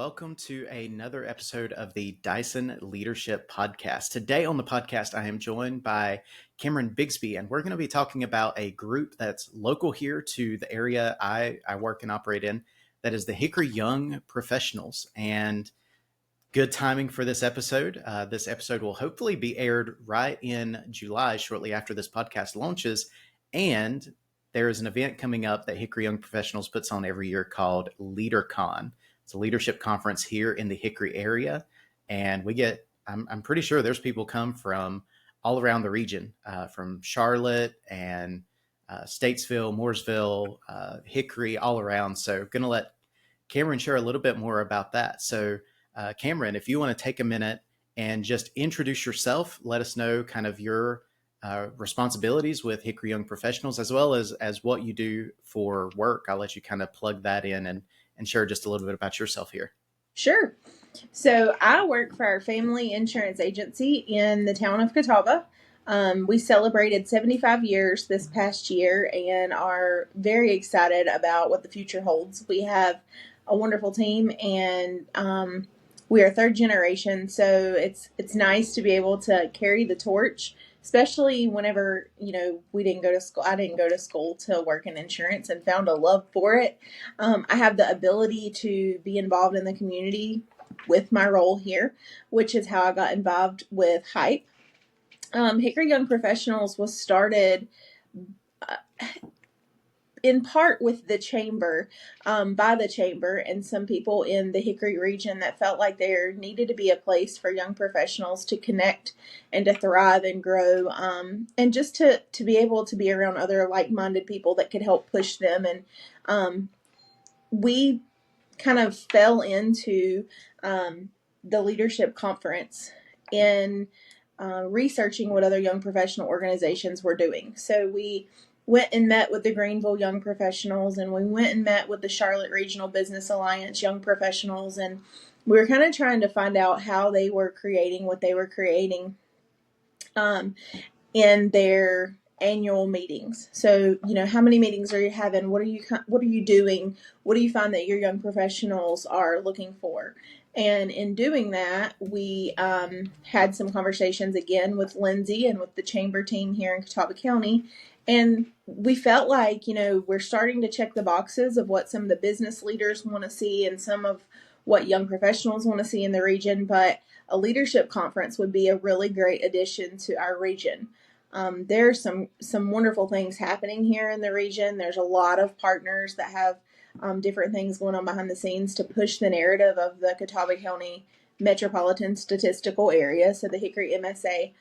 welcome to another episode of the Dyson Leadership Podcast. Today on the podcast, I am joined by Cameron Bixby, and we're going to be talking about a group that's local here to the area I work and operate in, that is the Hickory Young Professionals. And good timing for this episode. This episode will hopefully be aired right in July, shortly after this podcast launches. And there is an event coming up that Hickory Young Professionals puts on every year called LeaderCon. It's a leadership conference here in the Hickory area. And I'm pretty sure there's people come from all around the region, from Charlotte and Statesville, Mooresville, Hickory, all around. So going to let Cameron share a little bit more about that. So Cameron, if you want to take a minute and just introduce yourself, let us know kind of your responsibilities with Hickory Young Professionals, as well as what you do for work. I'll let you kind of plug that in and share just a little bit about yourself here. Sure. So I work for our family insurance agency in the town of Catawba. We celebrated 75 years this past year and are very excited about what the future holds. We have a wonderful team, and we are third generation, so it's nice to be able to carry the torch, especially whenever, we didn't go to school. I didn't go to school to work in insurance and found a love for it. I have the ability to be involved in the community with my role here, which is how I got involved with HYPE. Hickory Young Professionals was started in part with the chamber, by the chamber and some people in the Hickory region that felt like there needed to be a place for young professionals to connect and to thrive and grow, and just to be able to be around other like-minded people that could help push them. And we kind of fell into the leadership conference in researching what other young professional organizations were doing. So we went and met with the Greenville Young Professionals, and we went and met with the Charlotte Regional Business Alliance Young Professionals, and we were kind of trying to find out how they were creating what they were creating in their annual meetings. So, how many meetings are you having? What are you doing? What do you find that your young professionals are looking for? And in doing that, we had some conversations again with Lindsay and with the chamber team here in Catawba County. And we felt like, we're starting to check the boxes of what some of the business leaders want to see and some of what young professionals want to see in the region. But a leadership conference would be a really great addition to our region. There's some wonderful things happening here in the region. There's a lot of partners that have different things going on behind the scenes to push the narrative of the Catawba County Metropolitan Statistical Area, so the Hickory MSA.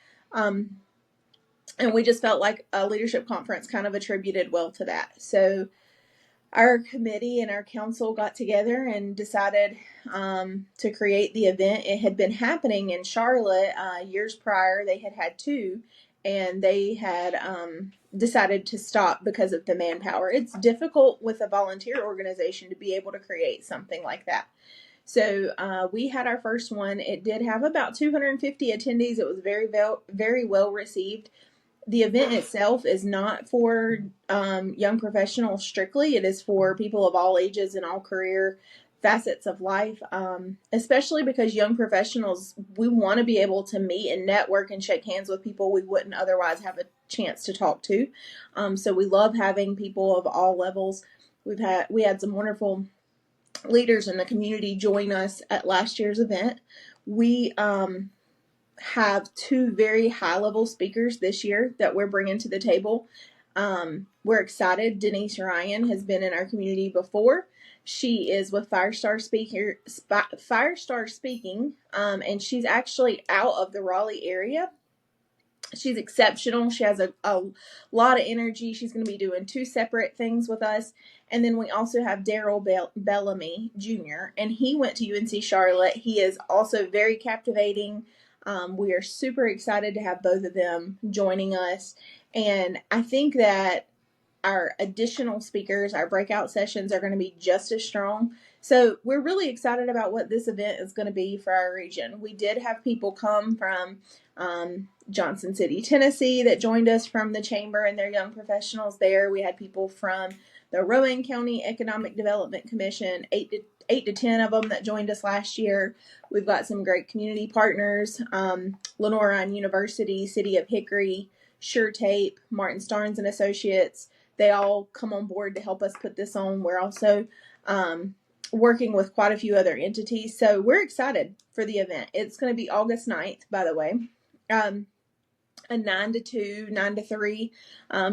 And we just felt like a leadership conference kind of attributed well to that. So our committee and our council got together and decided to create the event. It had been happening in Charlotte years prior. They had two, and they had decided to stop because of the manpower. It's difficult with a volunteer organization to be able to create something like that. So we had our first one. It did have about 250 attendees. It was very well received. The event itself is not for young professionals strictly. It is for people of all ages and all career facets of life, especially because young professionals, we want to be able to meet and network and shake hands with people we wouldn't otherwise have a chance to talk to. So we love having people of all levels. We had some wonderful leaders in the community join us at last year's event. We have two very high-level speakers this year that we're bringing to the table. We're excited. Denise Ryan has been in our community before. She is with Firestar Speaking, and she's actually out of the Raleigh area. She's exceptional. She has a lot of energy. She's going to be doing two separate things with us. And then we also have Daryl Bellamy Jr., and he went to UNC Charlotte. He is also very captivating. We are super excited to have both of them joining us. And I think that our additional speakers, our breakout sessions are going to be just as strong. So we're really excited about what this event is going to be for our region. We did have people come from Johnson City, Tennessee that joined us from the chamber and their young professionals there. We had people from the Rowan County Economic Development Commission, 8 to 10 of them that joined us last year. We've got some great community partners, Lenora University, City of Hickory, Sure Tape, Martin Starnes and Associates. They all come on board to help us put this on. We're also working with quite a few other entities. So we're excited for the event. It's going to be August 9th, by the way. A 9 to 2, 9 to 3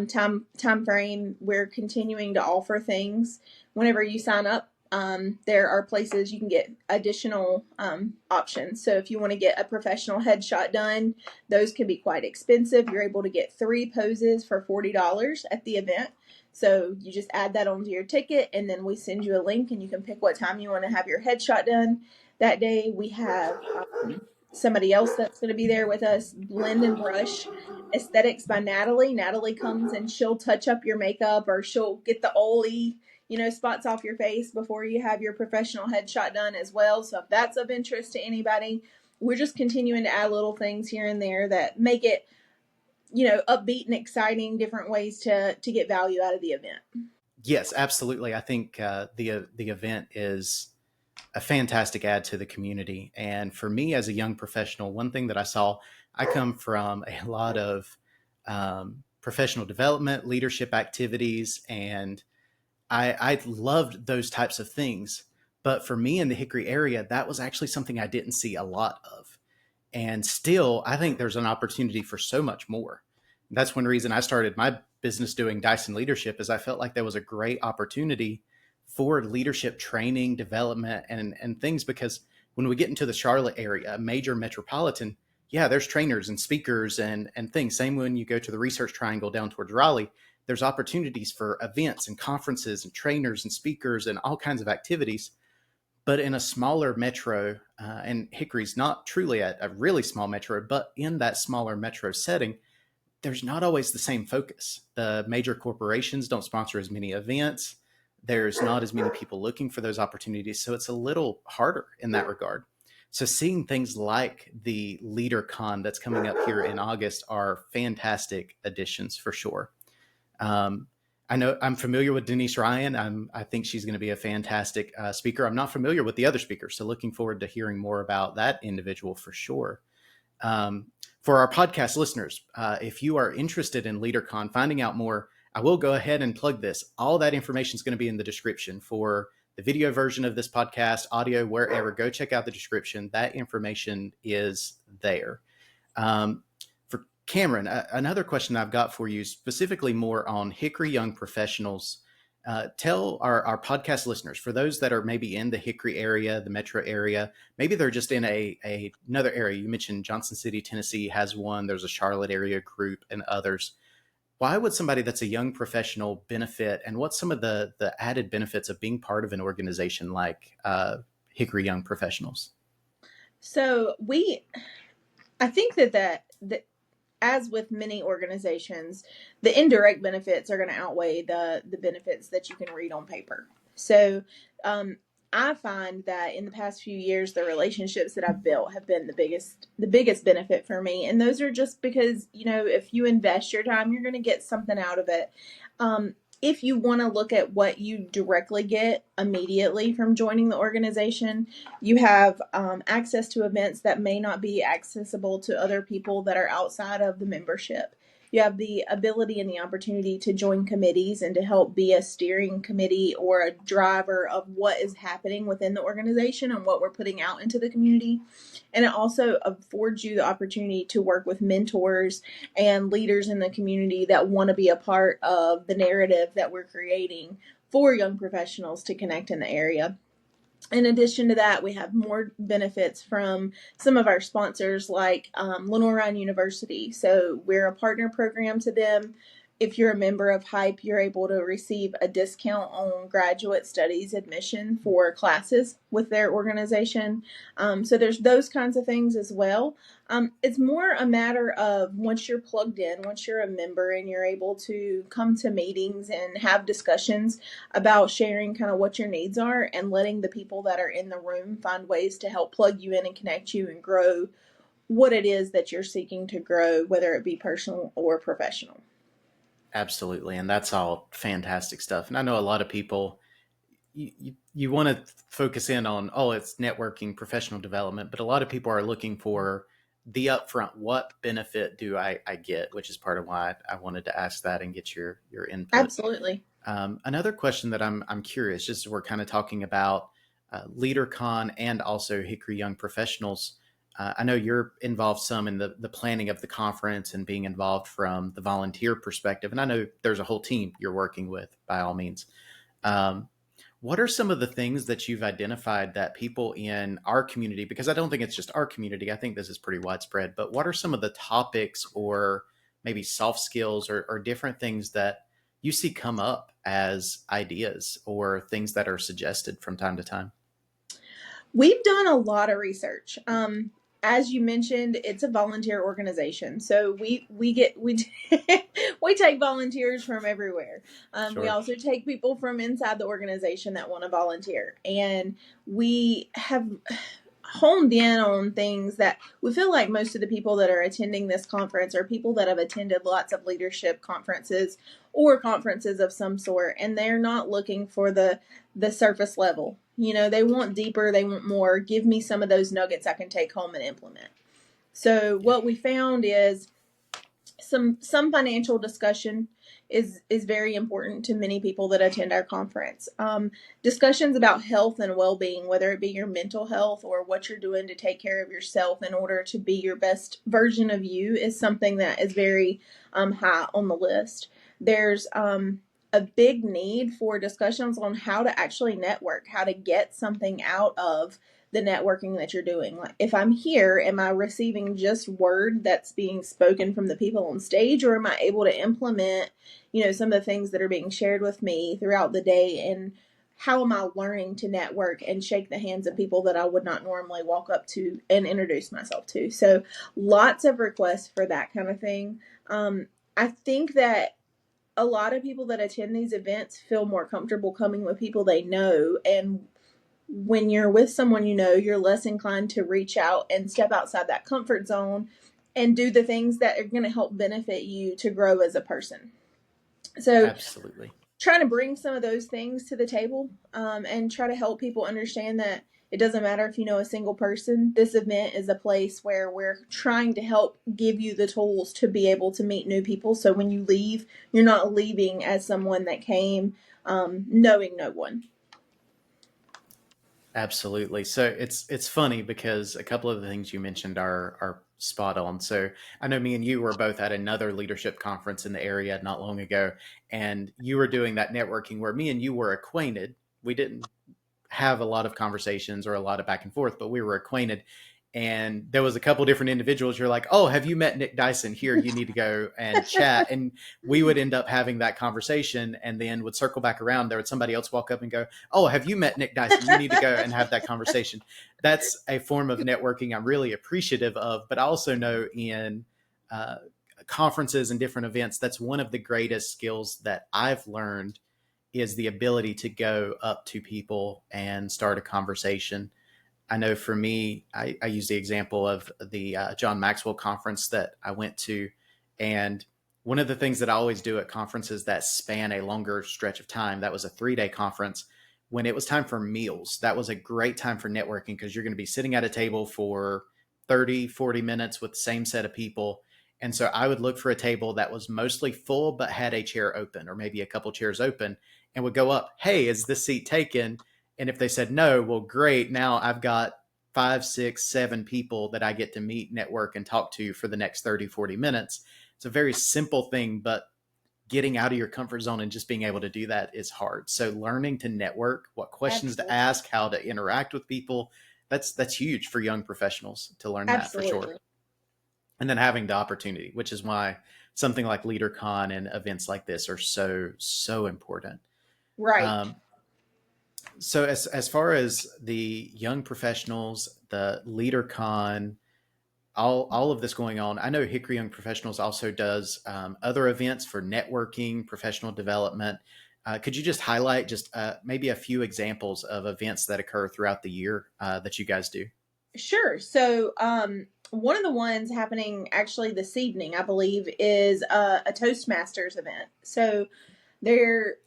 time frame. We're continuing to offer things. Whenever you sign up, there are places you can get additional options. So if you want to get a professional headshot done, those can be quite expensive. You're able to get 3 poses for $40 at the event. So you just add that onto your ticket, and then we send you a link, and you can pick what time you want to have your headshot done. That day we have somebody else that's going to be there with us, Blend and Brush Aesthetics by Natalie. Natalie comes and she'll touch up your makeup, or she'll get the oily, spots off your face before you have your professional headshot done as well. So if that's of interest to anybody, we're just continuing to add little things here and there that make it, upbeat and exciting, different ways to get value out of the event. Yes, absolutely. I think the event is a fantastic add to the community. And for me as a young professional, one thing that I saw, I come from a lot of professional development, leadership activities, and I loved those types of things. But for me in the Hickory area, that was actually something I didn't see a lot of. And still, I think there's an opportunity for so much more. That's one reason I started my business doing Dyson Leadership, is I felt like there was a great opportunity for leadership training, development, and things, because when we get into the Charlotte area, a major metropolitan, yeah, there's trainers and speakers and things. Same when you go to the Research Triangle down towards Raleigh, there's opportunities for events and conferences and trainers and speakers and all kinds of activities. But in a smaller metro, and Hickory's not truly a really small metro, but in that smaller metro setting, there's not always the same focus. The major corporations don't sponsor as many events. There's not as many people looking for those opportunities. So it's a little harder in that regard. So seeing things like the LeaderCon that's coming up here in August are fantastic additions for sure. I know I'm familiar with Denise Ryan. I think she's going to be a fantastic speaker. I'm not familiar with the other speakers, so looking forward to hearing more about that individual for sure. For our podcast listeners, if you are interested in LeaderCon, finding out more, I will go ahead and plug this. All that information is going to be in the description for the video version of this podcast, audio, wherever. Go check out the description. That information is there. For Cameron, another question I've got for you, specifically more on Hickory Young Professionals. Tell our podcast listeners, for those that are maybe in the Hickory area, the metro area, maybe they're just in another area. You mentioned Johnson City, Tennessee has one. There's a Charlotte area group and others. Why would somebody that's a young professional benefit, and what's some of the added benefits of being part of an organization like Hickory Young Professionals? So I think that as with many organizations, the indirect benefits are going to outweigh the benefits that you can read on paper. So I find that in the past few years, the relationships that I've built have been the biggest benefit for me. And those are just because, if you invest your time, you're going to get something out of it. If you want to look at what you directly get immediately from joining the organization, you have access to events that may not be accessible to other people that are outside of the membership. You have the ability and the opportunity to join committees and to help be a steering committee or a driver of what is happening within the organization and what we're putting out into the community. And it also affords you the opportunity to work with mentors and leaders in the community that want to be a part of the narrative that we're creating for young professionals to connect in the area. In addition to that, we have more benefits from some of our sponsors like Lenora University. So we're a partner program to them. if you're a member of Hype, you're able to receive a discount on graduate studies admission for classes with their organization. So there's those kinds of things as well. It's more a matter of once you're plugged in, once you're a member and you're able to come to meetings and have discussions about sharing kind of what your needs are and letting the people that are in the room find ways to help plug you in and connect you and grow what it is that you're seeking to grow, whether it be personal or professional. Absolutely. And that's all fantastic stuff. And I know a lot of people, you want to focus in on, oh, it's networking, professional development, but a lot of people are looking for the upfront, what benefit do I get, which is part of why I wanted to ask that and get your input. Absolutely. Another question that I'm curious, just we're kind of talking about LeaderCon and also Hickory Young Professionals. I know you're involved some in the planning of the conference and being involved from the volunteer perspective. And I know there's a whole team you're working with by all means. What are some of the things that you've identified that people in our community, because I don't think it's just our community, I think this is pretty widespread, but what are some of the topics or maybe soft skills or different things that you see come up as ideas or things that are suggested from time to time? We've done a lot of research. As you mentioned, it's a volunteer organization, so we we take volunteers from everywhere. Sure. We also take people from inside the organization that want to volunteer, and we have honed in on things that we feel like most of the people that are attending this conference are people that have attended lots of leadership conferences or conferences of some sort, and they're not looking for the surface level. They want deeper, they want more. Give me some of those nuggets I can take home and implement. So what we found is some financial discussion is very important to many people that attend our conference. Discussions about health and well-being, whether it be your mental health or what you're doing to take care of yourself in order to be your best version of you, is something that is very high on the list. There's a big need for discussions on how to actually network, how to get something out of the networking that you're doing. Like, if I'm here, am I receiving just word that's being spoken from the people on stage, or am I able to implement, some of the things that are being shared with me throughout the day? And how am I learning to network and shake the hands of people that I would not normally walk up to and introduce myself to? So lots of requests for that kind of thing. I think that a lot of people that attend these events feel more comfortable coming with people they know, and when you're with someone you're less inclined to reach out and step outside that comfort zone and do the things that are going to help benefit you to grow as a person. So Absolutely. Trying to bring some of those things to the table, and try to help people understand that it doesn't matter if you know a single person. This event is a place where we're trying to help give you the tools to be able to meet new people. So when you leave, you're not leaving as someone that came knowing no one. Absolutely. So it's funny because a couple of the things you mentioned are spot on. So I know me and you were both at another leadership conference in the area not long ago, and you were doing that networking where me and you were acquainted. We didn't have a lot of conversations or a lot of back and forth, but we were acquainted. And there was a couple different individuals. You're like, oh, have you met Nick Dyson? Here, you need to go and chat. And we would end up having that conversation and then would circle back around. There would somebody else walk up and go, oh, have you met Nick Dyson? You need to go and have that conversation. That's a form of networking I'm really appreciative of. But I also know in conferences and different events, that's one of the greatest skills that I've learned, is the ability to go up to people and start a conversation. I know for me, I use the example of the John Maxwell conference that I went to. And one of the things that I always do at conferences that span a longer stretch of time, that was a 3-day conference, when it was time for meals, that was a great time for networking, because you're going to be sitting at a table for 30, 40 minutes with the same set of people. And so I would look for a table that was mostly full, but had a chair open or maybe a couple chairs open, and would go up, hey, is this seat taken? And if they said no, well, great. Now I've got 5, 6, 7 people that I get to meet, network, and talk to for the next 30, 40 minutes. It's a very simple thing, but getting out of your comfort zone and just being able to do that is hard. So learning to network, what questions Absolutely. to ask, how to interact with people, that's huge for young professionals to learn that. Absolutely. For sure. And then having the opportunity, which is why something like LeaderCon and events like this are so important. Right. Um, so as far as the young professionals, the LeaderCon, all of this going on, I know Hickory Young Professionals also does other events for networking, professional development. Could you just highlight just maybe a few examples of events that occur throughout the year that you guys do? Sure. So, one of the ones happening actually this evening, I believe, is a Toastmasters event. So, the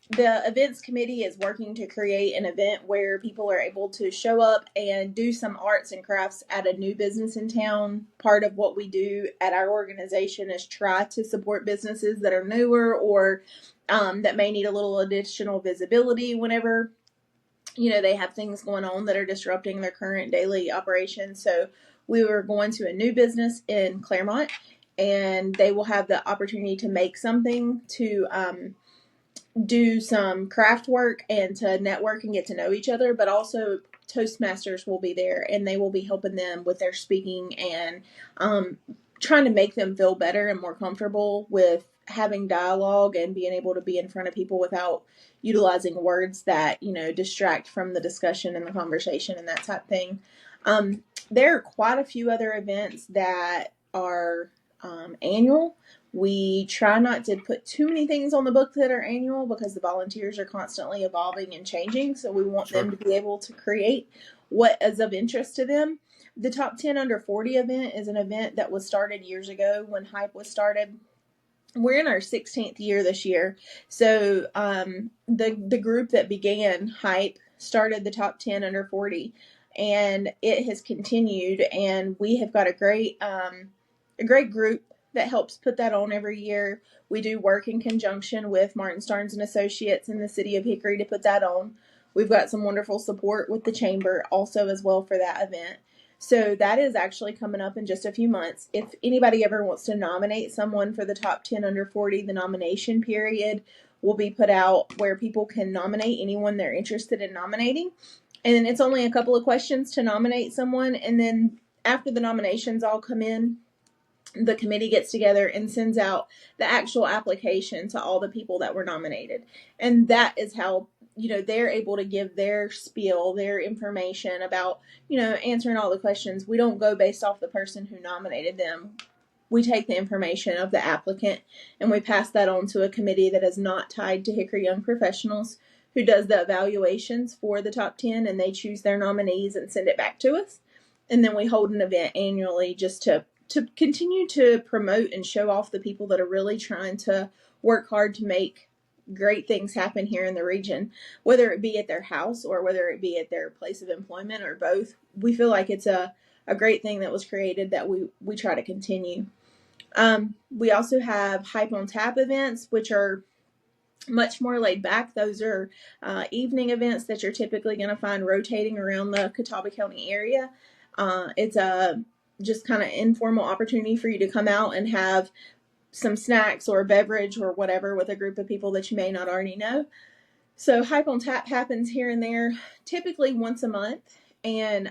events committee is working to create an event where people are able to show up and do some arts and crafts at a new business in town. Part of what we do at our organization is try to support businesses that are newer or that may need a little additional visibility whenever they have things going on that are disrupting their current daily operations. So we were going to a new business in Claremont, and they will have the opportunity to make something, to do some craft work and to network and get to know each other, but also Toastmasters will be there and they will be helping them with their speaking and trying to make them feel better and more comfortable with having dialogue and being able to be in front of people without utilizing words that distract from the discussion and the conversation and that type of thing. There are quite a few other events that are annual. We try not to put too many things on the book that are annual because the volunteers are constantly evolving and changing. So we want them to be able to create what is of interest to them. The Top 10 Under 40 event is an event that was started years ago when Hype was started. We're in our 16th year this year. So the group that began Hype started the Top 10 Under 40, and it has continued. And we have got a great group that helps put that on every year. We do work in conjunction with Martin Starnes and Associates in the city of Hickory to put that on. We've got some wonderful support with the chamber also as well for that event. So that is actually coming up in just a few months. If anybody ever wants to nominate someone for the Top 10 Under 40, the nomination period will be put out where people can nominate anyone they're interested in nominating. And it's only a couple of questions to nominate someone. And then after the nominations all come in, the committee gets together and sends out the actual application to all the people that were nominated. And that is how, they're able to give their spiel, their information about, answering all the questions. We don't go based off the person who nominated them. We take the information of the applicant and we pass that on to a committee that is not tied to Hickory Young Professionals, who does the evaluations for the top 10, and they choose their nominees and send it back to us. And then we hold an event annually just to continue to promote and show off the people that are really trying to work hard to make great things happen here in the region, whether it be at their house or whether it be at their place of employment or both. We feel like it's a great thing that was created that we try to continue. We also have Hype on Tap events, which are much more laid back. Those are evening events that you're typically going to find rotating around the Catawba County area. It's a just kind of informal opportunity for you to come out and have some snacks or a beverage or whatever with a group of people that you may not already know. So Hype on Tap happens here and there, typically once a month, and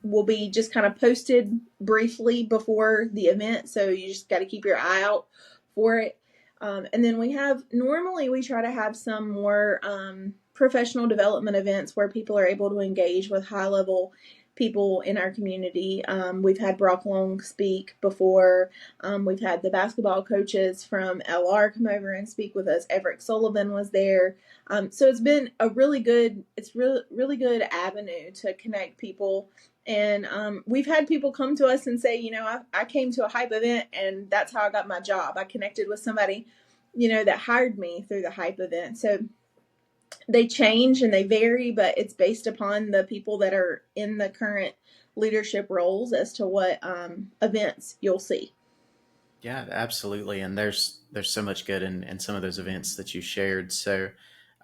will be just kind of posted briefly before the event. So you just got to keep your eye out for it. And then normally we try to have some more professional development events where people are able to engage with high level people in our community. We've had Brock Long speak before. We've had the basketball coaches from LR come over and speak with us. Everett Sullivan was there. So it's been a really good avenue to connect people. And we've had people come to us and say, I came to a Hype event and that's how I got my job. I connected with somebody, that hired me through the Hype event. So they change and they vary, but it's based upon the people that are in the current leadership roles as to what events you'll see. Yeah, absolutely. And there's so much good in some of those events that you shared. So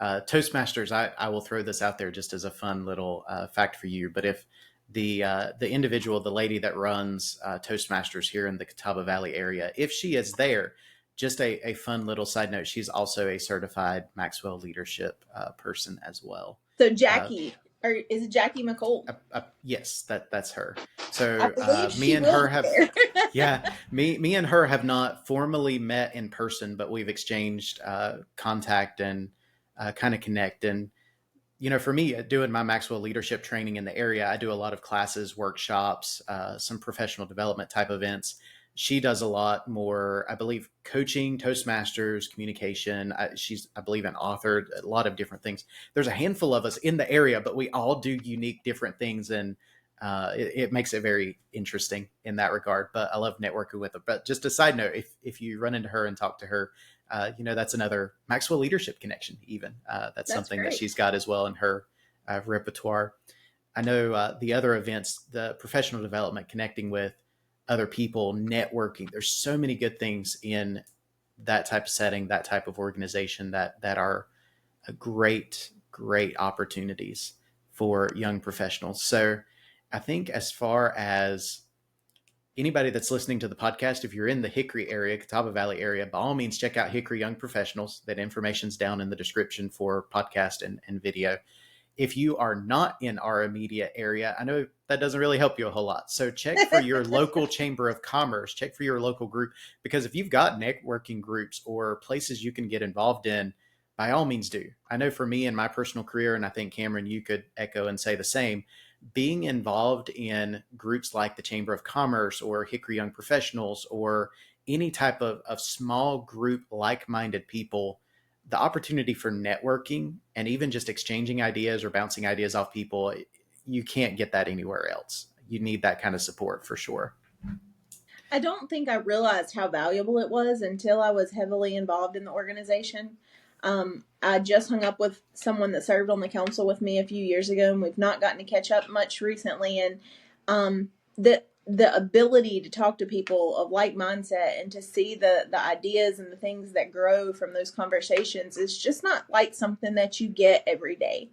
Toastmasters, I will throw this out there just as a fun little fact for you. But if the individual, the lady that runs Toastmasters here in the Catawba Valley area, if she is there, just a fun little side note, she's also a certified Maxwell leadership person as well. So Jackie Or is it Jackie McCool? Yes, that's her. I So believe me she and will her be have, there. yeah, me and her have not formally met in person, but we've exchanged contact and kind of connect. And for me, doing my Maxwell leadership training in the area, I do a lot of classes, workshops, some professional development type events. She does a lot more, I believe, coaching, Toastmasters, communication. She's, I believe, an author, a lot of different things. There's a handful of us in the area, but we all do unique, different things. And it makes it very interesting in that regard. But I love networking with her. But just a side note, if you run into her and talk to her, that's another Maxwell leadership connection, even. That's That's something that great. she's got as well in her repertoire. I know the other events, the professional development, connecting with other people, networking. There's so many good things in that type of setting, that type of organization that are great opportunities for young professionals. So I think as far as anybody that's listening to the podcast, if you're in the Hickory area, Catawba Valley area, by all means, check out Hickory Young Professionals. That information's down in the description for podcast and video. If you are not in our immediate area, I know that doesn't really help you a whole lot. So check for your local chamber of commerce, check for your local group, because if you've got networking groups or places you can get involved in, by all means do. I know for me in my personal career, and I think Cameron, you could echo and say the same, being involved in groups like the Chamber of Commerce or Hickory Young Professionals or any type of small group, like-minded people, the opportunity for networking and even just exchanging ideas or bouncing ideas off people, you can't get that anywhere else. You need that kind of support for sure. I don't think I realized how valuable it was until I was heavily involved in the organization. I just hung up with someone that served on the council with me a few years ago, and we've not gotten to catch up much recently. And the ability to talk to people of like mindset and to see the ideas and the things that grow from those conversations is just not like something that you get every day.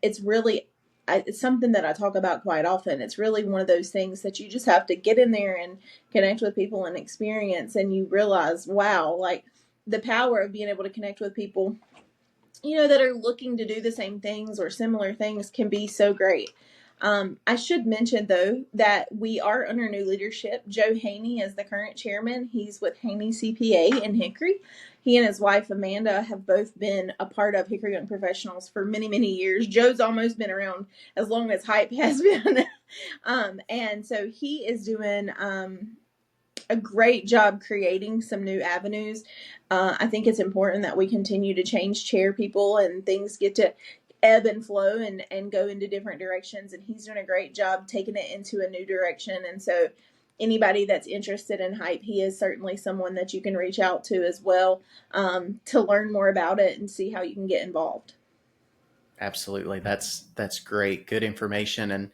It's really it's something that I talk about quite often. It's really one of those things that you just have to get in there and connect with people and experience, and you realize, wow, like the power of being able to connect with people, that are looking to do the same things or similar things can be so great. I should mention, though, that we are under new leadership. Joe Haney is the current chairman. He's with Haney CPA in Hickory. He and his wife, Amanda, have both been a part of Hickory Young Professionals for many, many years. Joe's almost been around as long as Hype has been. And so he is doing a great job creating some new avenues. I think it's important that we continue to change chair people and things get to ebb and flow and go into different directions. And he's doing a great job taking it into a new direction. And so anybody that's interested in Hype, he is certainly someone that you can reach out to as well, to learn more about it and see how you can get involved. Absolutely. That's great. Good information. And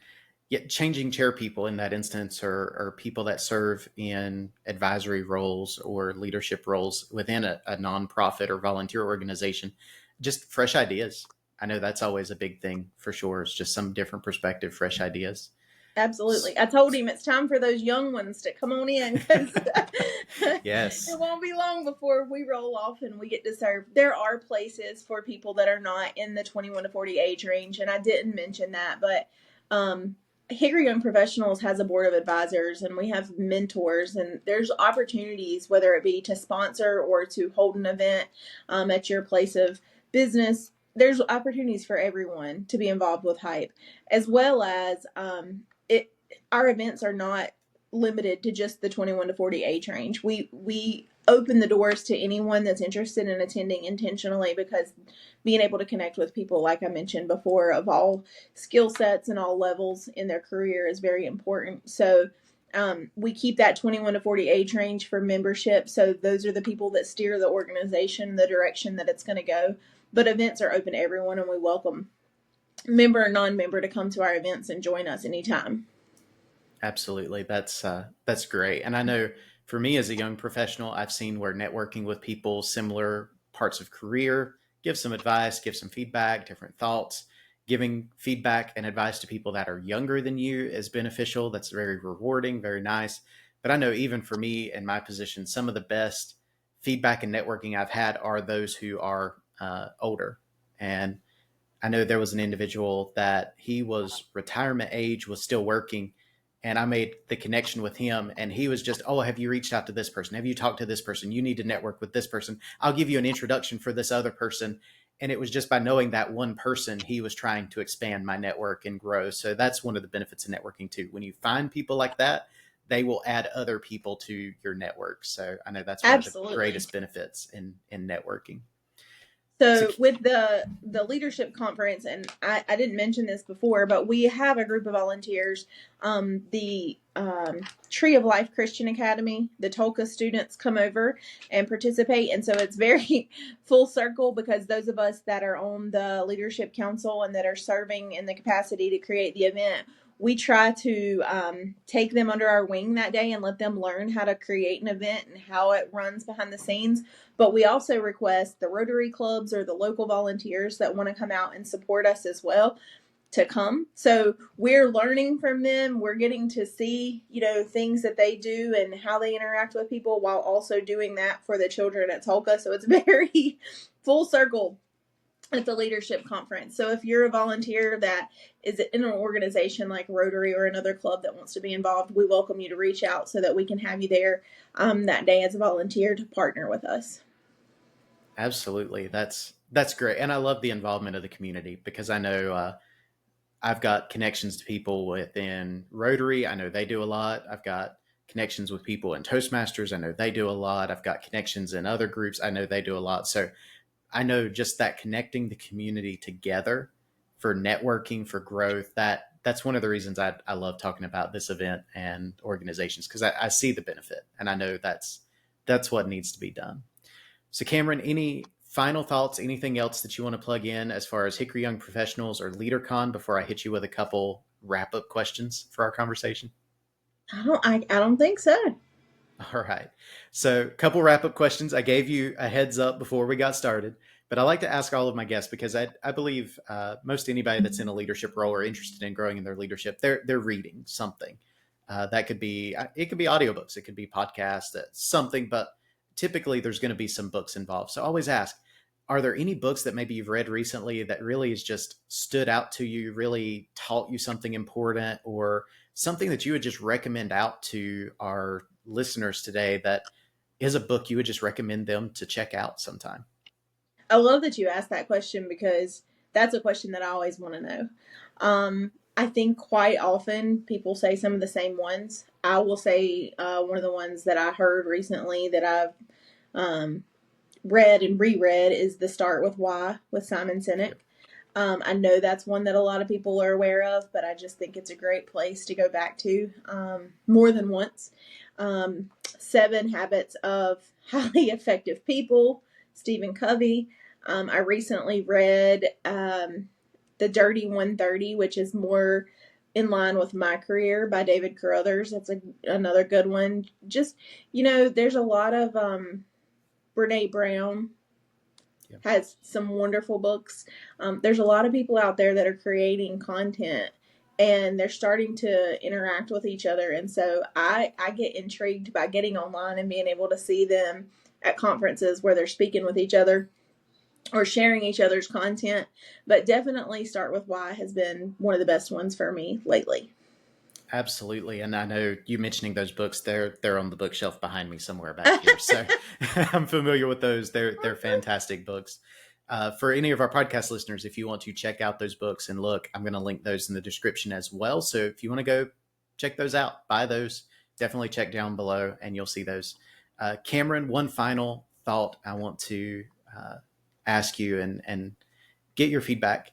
yet changing chair people in that instance are people that serve in advisory roles or leadership roles within a nonprofit or volunteer organization. Just fresh ideas. I know that's always a big thing for sure. It's just some different perspective, fresh ideas. Absolutely. I told him it's time for those young ones to come on in, because Yes. it won't be long before we roll off and we get to serve. There are places for people that are not in the 21 to 40 age range, and I didn't mention that, but Hickory Young Professionals has a board of advisors, and we have mentors, and there's opportunities, whether it be to sponsor or to hold an event at your place of business. There's opportunities for everyone to be involved with Hype, as well as our events are not limited to just the 21 to 40 age range. We open the doors to anyone that's interested in attending intentionally, because being able to connect with people, like I mentioned before, of all skill sets and all levels in their career is very important. So we keep that 21 to 40 age range for membership. So those are the people that steer the organization, the direction that it's going to go. But events are open to everyone, and we welcome member or non-member to come to our events and join us anytime. Absolutely. That's great. And I know for me as a young professional, I've seen where networking with people similar parts of career, give some advice, give some feedback, different thoughts, giving feedback and advice to people that are younger than you is beneficial. That's very rewarding, very nice. But I know even for me in my position, some of the best feedback and networking I've had are those who are older. And I know there was an individual that he was retirement age, was still working, and I made the connection with him, and he was just, oh, have you reached out to this person? Have you talked to this person? You need to network with this person. I'll give you an introduction for this other person. And it was just by knowing that one person, he was trying to expand my network and grow. So that's one of the benefits of networking too. When you find people like that, they will add other people to your network. So I know that's one of the Absolutely. greatest benefits in networking. So So with the leadership conference, and I didn't mention this before, but we have a group of volunteers. The Tree of Life Christian Academy, the Tolka students come over and participate, and so it's very full circle because those of us that are on the leadership council and that are serving in the capacity to create the event, we try to take them under our wing that day and let them learn how to create an event and how it runs behind the scenes. But we also request the Rotary clubs or the local volunteers that want to come out and support us as well to come. So we're learning from them. We're getting to see, things that they do and how they interact with people while also doing that for the children at Tolka. So it's very full circle at the leadership conference. So if you're a volunteer that is in an organization like Rotary or another club that wants to be involved, we welcome you to reach out so that we can have you there that day as a volunteer to partner with us. Absolutely. That's great. And I love the involvement of the community because I know I've got connections to people within Rotary. I know they do a lot. I've got connections with people in Toastmasters. I know they do a lot. I've got connections in other groups. I know they do a lot. So I know just that connecting the community together for networking, for growth, that's one of the reasons I love talking about this event and organizations, because I see the benefit and I know that's what needs to be done. So Cameron, any final thoughts, anything else that you want to plug in as far as Hickory Young Professionals or LeaderCon before I hit you with a couple wrap-up questions for our conversation? I don't think so. All right. So a couple wrap-up questions. I gave you a heads up before we got started, but I like to ask all of my guests because I believe most anybody that's in a leadership role or interested in growing in their leadership, they're reading something. That could be, it could be audiobooks, it could be podcasts, something, but typically there's going to be some books involved. So I always ask, are there any books that maybe you've read recently that really has just stood out to you, really taught you something important, or something that you would just recommend out to our listeners today that is a book you would just recommend them to check out sometime? I love that you asked that question because that's a question that I always want to know. I think quite often people say some of the same ones. I will say one of the ones that I heard recently that I've read and reread is The Start With Why with Simon Sinek. I know that's one that a lot of people are aware of, but I just think it's a great place to go back to more than once. 7 Habits of Highly Effective People, Stephen Covey. I recently read The Dirty 130, which is more in line with my career, by David Carruthers. That's another good one. Just, there's a lot of Brene Brown has some wonderful books. There's a lot of people out there that are creating content and they're starting to interact with each other. And so I get intrigued by getting online and being able to see them at conferences where they're speaking with each other or sharing each other's content. But definitely Start With Why has been one of the best ones for me lately. Absolutely. And I know you mentioning those books, they're on the bookshelf behind me somewhere back here. So I'm familiar with those. They're fantastic books. For any of our podcast listeners, if you want to check out those books and look, I'm going to link those in the description as well. So if you want to go check those out, buy those, definitely check down below and you'll see those. Cameron, one final thought I want to ask you and get your feedback.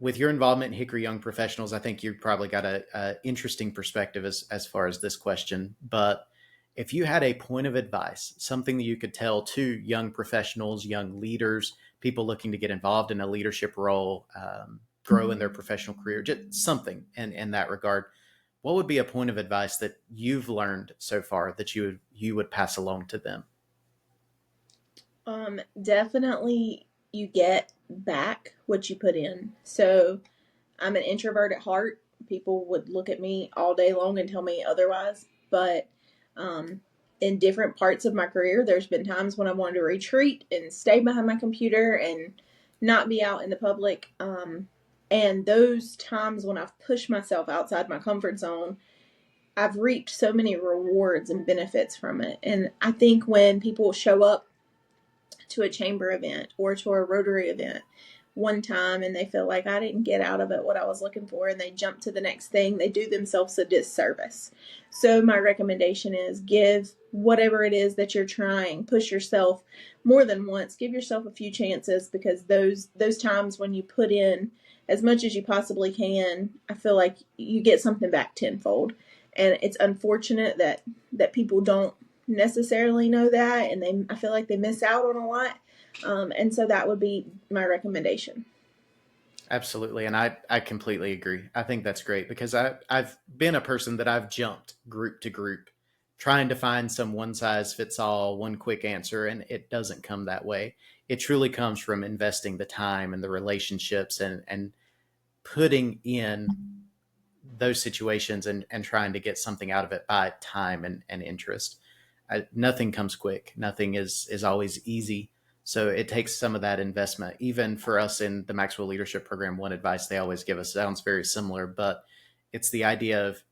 With your involvement in Hickory Young Professionals, I think you've probably got a interesting perspective as far as this question. But if you had a point of advice, something that you could tell to young professionals, young leaders, people looking to get involved in a leadership role, grow in their professional career, just something in that regard, what would be a point of advice that you've learned so far that you would pass along to them? Definitely you get back what you put in. So I'm an introvert at heart. People would look at me all day long and tell me otherwise. But in different parts of my career, there's been times when I wanted to retreat and stay behind my computer and not be out in the public. And those times when I've pushed myself outside my comfort zone, I've reaped so many rewards and benefits from it. And I think when people show up to a chamber event or to a Rotary event one time and they feel like I didn't get out of it what I was looking for and they jump to the next thing, they do themselves a disservice. So my recommendation is give whatever it is that you're trying, push yourself more than once, give yourself a few chances, because those times when you put in as much as you possibly can, I feel like you get something back tenfold. And it's unfortunate that people don't necessarily know that, and I feel like they miss out on a lot. And so that would be my recommendation. Absolutely. And I completely agree. I think that's great because I've been a person that I've jumped group to group trying to find some one size fits all, one quick answer. And it doesn't come that way. It truly comes from investing the time and the relationships and putting in those situations and trying to get something out of it by time and interest. Nothing comes quick. Nothing is always easy. So it takes some of that investment. Even for us in the Maxwell Leadership Program, one advice they always give us sounds very similar, but it's the idea of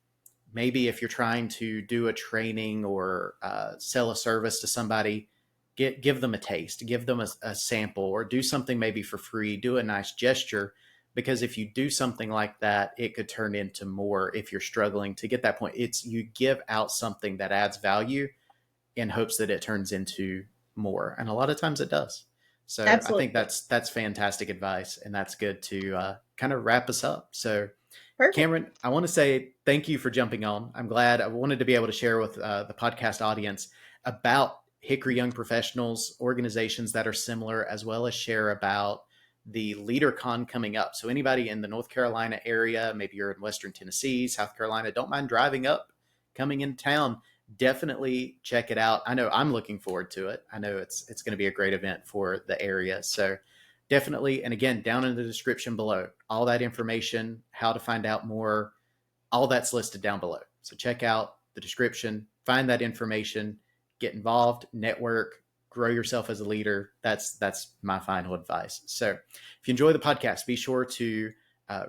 maybe if you're trying to do a training or sell a service to somebody, give them a taste, give them a sample, or do something maybe for free, do a nice gesture. Because if you do something like that, it could turn into more if you're struggling to get that point. It's you give out something that adds value in hopes that it turns into more. And a lot of times it does. So I think Absolutely. that's fantastic advice. And that's good to kind of wrap us up. So Perfect. Cameron, I want to say thank you for jumping on. I'm glad. I wanted to be able to share with the podcast audience about Hickory Young Professionals, organizations that are similar, as well as share about the LeaderCon coming up. So anybody in the North Carolina area, maybe you're in Western Tennessee, South Carolina, don't mind driving up, coming in town. Definitely check it out. I know I'm looking forward to it. I know it's going to be a great event for the area. So definitely. And again, down in the description below, all that information, how to find out more, all that's listed down below. So check out the description, find that information, get involved, network, grow yourself as a leader. That's my final advice. So if you enjoy the podcast, be sure to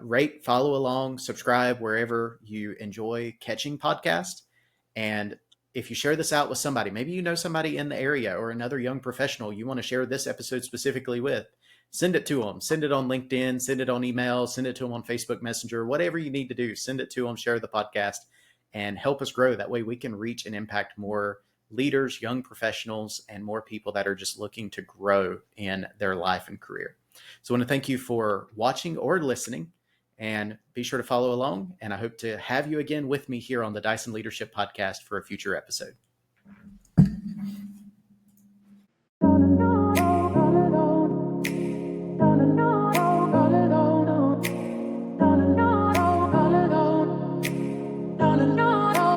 rate, follow along, subscribe wherever you enjoy catching podcasts. And if you share this out with somebody, maybe you know somebody in the area or another young professional you want to share this episode specifically with, send it to them. Send it on LinkedIn, send it on email, send it to them on Facebook Messenger, whatever you need to do, send it to them, share the podcast, and help us grow. That way we can reach and impact more leaders, young professionals, and more people that are just looking to grow in their life and career. So I want to thank you for watching or listening, and be sure to follow along. And I hope to have you again with me here on the Dyson Leadership Podcast for a future episode.